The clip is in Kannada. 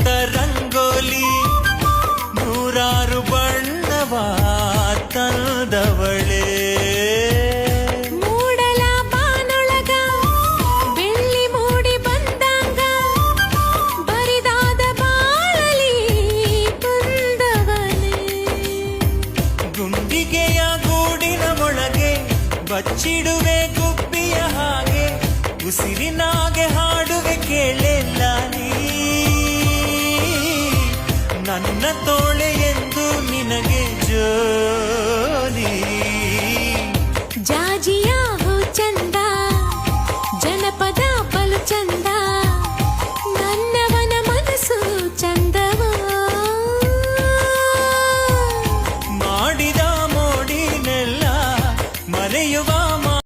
ಸುತ್ತ ರಂಗೋಲಿ ನೂರಾರು ಬಣ್ಣವ ತಂದವಳೇ. ಮೂಡಲ ಬಾನೊಳಗ ಬೆಳ್ಳಿ ಮೂಡಿ ಬಂದಂಗ ಬರಿದಾದ ಬಾಳಲಿ ಬಂದವನೇ. ಗುಂಡಿಗೆಯ ಗೂಡಿನ ಒಳಗೆ ಬಚ್ಚಿಡುವೆ ಗುಬ್ಬಿಯ ಹಾಗೆ, ಉಸಿರಿನಾಗೆ ಹಾಡುವೆ ಕೇಳೆಲ್ಲ ನೀ. ನನ್ನ ತೋಳೆ ಎಂದು ನಿನಗೆ ಜೋ